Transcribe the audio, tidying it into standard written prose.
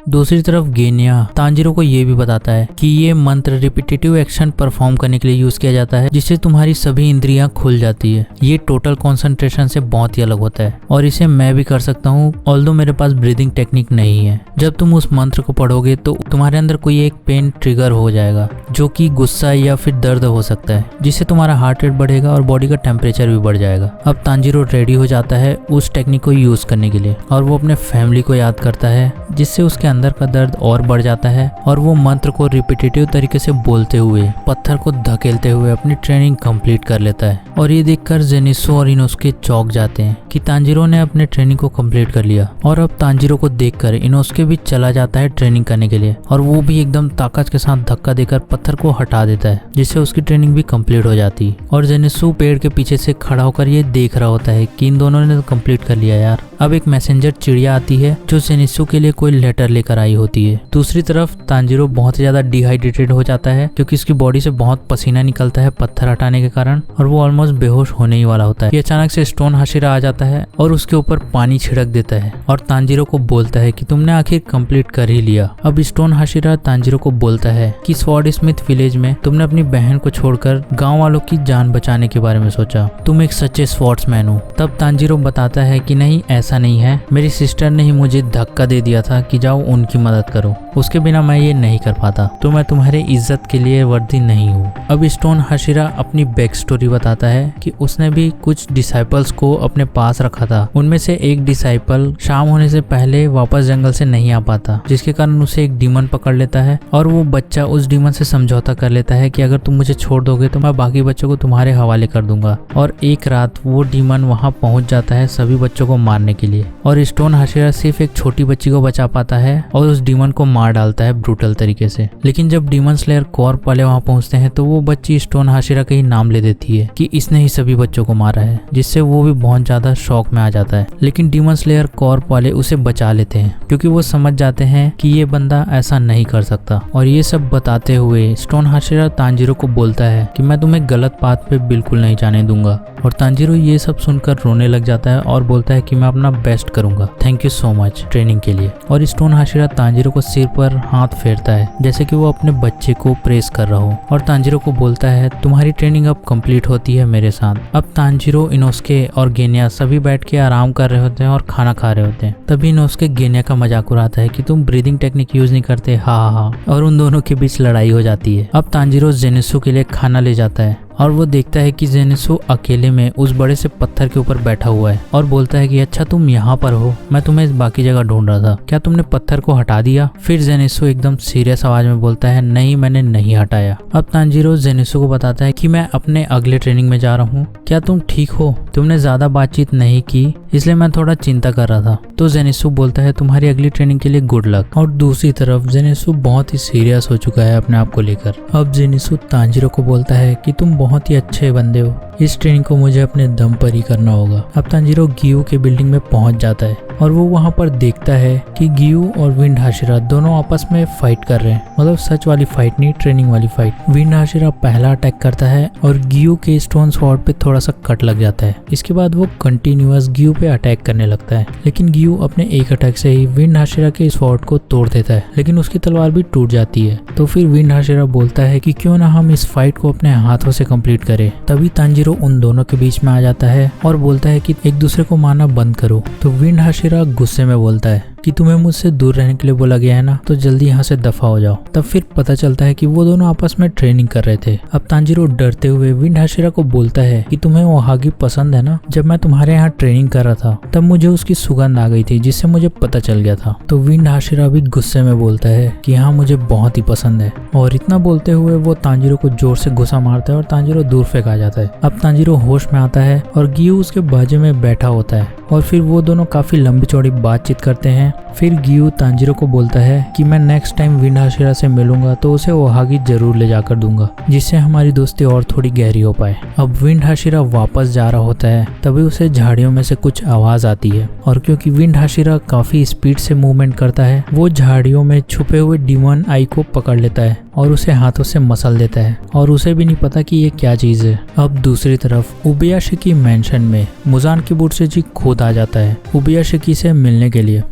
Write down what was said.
दूसरी तरफ गेनिया तांजीरो को ये भी बताता है कि ये मंत्र रिपीटेटिव एक्शन परफॉर्म करने के लिए यूज किया जाता है, जिससे तुम्हारी सभी इंद्रियां खुल जाती है। ये टोटल कंसंट्रेशन से बहुत ही अलग होता है और इसे मैं भी कर सकता हूँ, ऑल्दो मेरे पास ब्रीदिंग टेक्निक नहीं है। जब तुम उस मंत्र को पढ़ोगे तो तुम्हारे अंदर कोई एक पेन ट्रिगर हो जाएगा, जो कि गुस्सा या फिर दर्द हो सकता है, जिससे तुम्हारा हार्ट रेट बढ़ेगा और बॉडी का टेम्परेचर भी बढ़ जाएगा। अब तांजीरो रेडी हो जाता है उस टेक्निक को यूज करने के लिए और वो अपने फैमिली को याद करता है, जिससे उसके अंदर का दर्द और बढ़ जाता है और वो मंत्र को रिपीटेटिव तरीके से बोलते हुए पत्थर को धकेलते हुए अपनी ट्रेनिंग कंप्लीट कर लेता है। और ये देखकर जेनिसो और इनोस्के चौंक जाते हैं कि तांजीरो ने अपने ट्रेनिंग को कंप्लीट कर लिया। और अब तांजीरो को देखकर इनोस्के भी चला जाता है ट्रेनिंग करने के लिए और वो भी एकदम ताकत के साथ धक्का देकर पत्थर को हटा देता है, जिससे उसकी ट्रेनिंग भी कंप्लीट हो जाती है। और जेनिसो पेड़ के पीछे से खड़ा होकर ये देख रहा होता है कि इन दोनों ने तो कंप्लीट कर लिया यार। अब एक मैसेंजर चिड़िया आती है जो जेनिसो के लिए कोई लेटर लेकर आई होती है। दूसरी तरफ तांजीरो बहुत ज्यादा डिहाइड्रेटेड हो जाता है क्योंकि इसकी बॉडी से बहुत पसीना निकलता है पत्थर हटाने के कारण, और वो ऑलमोस्ट बेहोश होने ही वाला होता है। ये अचानक से स्टोन हाशिरा आ जाता है और उसके ऊपर पानी छिड़क देता है और तांजीरो को बोलता है कि तुमने आखिर कंप्लीट कर ही लिया। अब स्टोन हाशिरा तांजीरो को बोलता है कि स्वॉर्ड स्मिथ विलेज में तुमने अपनी बहन को छोड़कर गाँव वालों की जान बचाने के बारे में सोचा, तुम एक सच्चे स्वॉर्ड्समैन हो। तब तांजीरो बताता है कि नहीं, ऐसा नहीं है, मेरी सिस्टर ने ही मुझे धक्का दे दिया था कि जाओ उनकी मदद करो, उसके बिना मैं ये नहीं कर पाता, तो मैं तुम्हारे इज्जत के लिए वर्दी नहीं हूँ। अब स्टोन हाशिरा अपनी बैक स्टोरी बताता है कि उसने भी कुछ डिसाइपल्स को अपने पास रखा था। उनमें से एक डिसाइपल शाम होने से पहले वापस जंगल से नहीं आ पाता, जिसके कारण उसे एक डीमन पकड़ लेता है और वो बच्चा उस डीमन से समझौता कर लेता है कि अगर तुम मुझे छोड़ दोगे तो मैं बाकी बच्चों को तुम्हारे हवाले कर दूंगा। और एक रात वो डीमन वहाँ पहुंच जाता है सभी बच्चों को मारने के लिए, और स्टोन हाशिरा सिर्फ एक छोटी बच्ची को बचा पाता है और उस डीमन को मार डालता है ब्रूटल तरीके से। लेकिन जब डीमन स्लेयर कॉर्प वाले वहाँ पहुंचते हैं तो वो बच्ची स्टोन हाशिरा का ही नाम ले देती है कि इसने ही सभी बच्चों को मारा है, जिससे वो भी बहुत ज्यादा शॉक में आ जाता है। लेकिन डीमन स्लेयर कॉर्प वाले उसे बचा लेते हैं क्योंकि वो समझ जाते हैं कि ये बंदा ऐसा नहीं कर सकता। और ये सब बताते हुए स्टोन हाशिरा तांजीरो को बोलता है कि मैं तुम्हें गलत बात पे बिल्कुल नहीं जाने दूंगा। और तांजीरो ये सब सुनकर रोने लग जाता है और बोलता है कि मैं अपना बेस्ट करूंगा, thank you so much training के लिए। और स्टोन हाशिरा तांजीरो को सिर पर हाथ फेरता है जैसे कि वो अपने बच्चे को प्रेस कर रहा हो और तांजीरो को बोलता है तुम्हारी ट्रेनिंग अब कंप्लीट होती है मेरे साथ। अब तांजीरो, इनोस्के और गेनिया सभी बैठ के आराम कर रहे होते हैं और खाना खा रहे होते हैं। तभी इनोस्के गेनिया का मजाक उड़ाता है कि तुम ब्रीदिंग टेक्निक यूज नहीं करते, हा, और उन दोनों के बीच लड़ाई हो जाती है। अब तांजीरो जेनिसो के लिए खाना ले जाता है और वो देखता है कि जेनिसो अकेले में उस बड़े से पत्थर के ऊपर बैठा हुआ है और बोलता है कि अच्छा तुम यहाँ पर हो, मैं तुम्हें बाकी जगह ढूंढ रहा था, क्या तुमने पत्थर को हटा दिया? फिर जेनिसो एकदम सीरियस आवाज में बोलता है नहीं, मैंने नहीं हटाया। अब तांजीरो जेनिसो को बताता है कि मैं अपने अगले ट्रेनिंग में जा रहा हूँ, क्या तुम ठीक हो? तुमने ज्यादा बातचीत नहीं की इसलिए मैं थोड़ा चिंता कर रहा था। तो जेनिसो बोलता है तुम्हारी अगली ट्रेनिंग के लिए गुड लक। और दूसरी तरफ जेनिसो बहुत ही सीरियस हो चुका है अपने आप को लेकर। अब जेनिसो तांजीरो को बोलता है कि तुम बहुत ही अच्छे बंदे हो, इस ट्रेनिंग को मुझे अपने दम पर ही करना होगा। अब तांजीरो गियो के बिल्डिंग में पहुंच जाता है और वो वहां पर देखता है कि गियो और विंड हाशिरा दोनों आपस में फाइट कर रहे हैं, मतलब सच वाली फाइट नहीं, ट्रेनिंग वाली फाइट। विंड हाशिरा पहला अटैक करता है और गियो के स्टोन स्वॉर्ड पे थोड़ा सा कट लग जाता है। इसके बाद वो कंटिन्यूअस गियो पे अटैक करने लगता है, लेकिन गियो अपने एक अटैक से ही विंड हाशिरा के स्वॉर्ड को तोड़ देता है, लेकिन उसकी तलवार भी टूट जाती है। तो फिर विंड हाशिरा बोलता है कि क्यों ना हम इस फाइट को अपने हाथों से कंप्लीट करें। तभी तांजीरो उन दोनों के बीच में आ जाता है और बोलता है कि एक दूसरे को मारना बंद करो। तो विंड हाशिरा गुस्से में बोलता है कि तुम्हें मुझसे दूर रहने के लिए बोला गया है ना, तो जल्दी यहाँ से दफा हो जाओ। तब फिर पता चलता है कि वो दोनों आपस में ट्रेनिंग कर रहे थे। अब तांजीरो डरते हुए विंड हाशिरा को बोलता है कि तुम्हें ओहागी पसंद है ना, जब मैं तुम्हारे यहाँ ट्रेनिंग कर रहा था तब मुझे उसकी सुगंध आ गई थी, जिससे मुझे पता चल गया था। तो विंड हाशिरा भी गुस्से में बोलता है कि हाँ मुझे बहुत ही पसंद है। और इतना बोलते हुए वो तांजीरो को जोर से घुसा मारता है और तांजीरो दूर फेंका जाता है। अब तांजीरो होश में आता है और गियो उसके बाजू में बैठा होता है और फिर वो दोनों काफी लंबी चौड़ी बातचीत करते हैं। फिर गियो तांजीरो को बोलता है कि मैं नेक्स्ट टाइम विंड हाशिरा से मिलूंगा तो उसे ओहागी जरूर ले जाकर दूंगा, जिससे हमारी दोस्ती और थोड़ी गहरी हो पाए। अब विंड हाशिरा वापस जा रहा होता है तभी उसे झाड़ियों में से कुछ आवाज आती है, और क्योंकि विंड हाशिरा काफी स्पीड से मूवमेंट करता है वो झाड़ियों में छुपे हुए डीमन आई को पकड़ लेता है और उसे हाथों से मसल देता है, और उसे भी नहीं पता कि ये क्या चीज है। अब दूसरी तरफ उबयाशिकी मेंशन में मुजान किबुत्सुजी खुद आ जाता है उबयाशिकी से मिलने के लिए।